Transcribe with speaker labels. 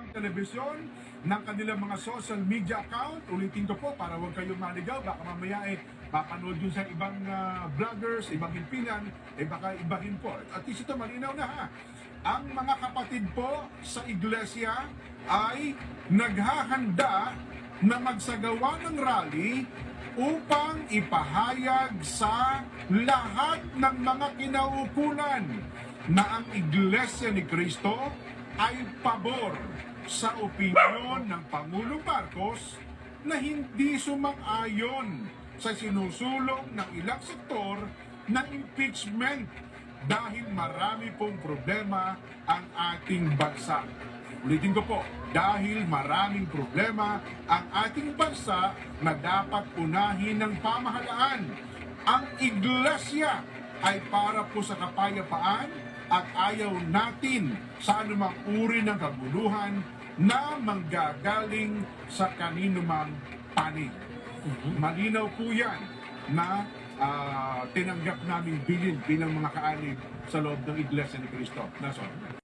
Speaker 1: kanilang telebisyon, ng kanilang mga social media account. Ulitin ko po para huwag kayong maligaw. Baka mamaya papanood yun sa ibang vloggers, ibang himpilan, baka ibahin po. At least ito malinaw na ha. Ang mga kapatid po sa iglesia ay naghahanda na magsagawa ng rally upang ipahayag sa lahat ng mga kinauukulan na ang Iglesia ni Cristo ay pabor sa opinyon ng Pangulong Marcos na hindi sumang-ayon sa sinusulong ng ilang sektor ng impeachment dahil marami pong problema ang ating bansa. Ulitin ko po, dahil maraming problema ang ating bansa na dapat unahin ng pamahalaan. Ang iglesia ay para po sa kapayapaan at ayaw natin sa anumang uri ng kaguluhan na manggagaling sa kaninumang panig. Malinaw po yan na tinanggap naming bilin bilang mga kaanib sa loob ng Iglesia ni Cristo. Nason.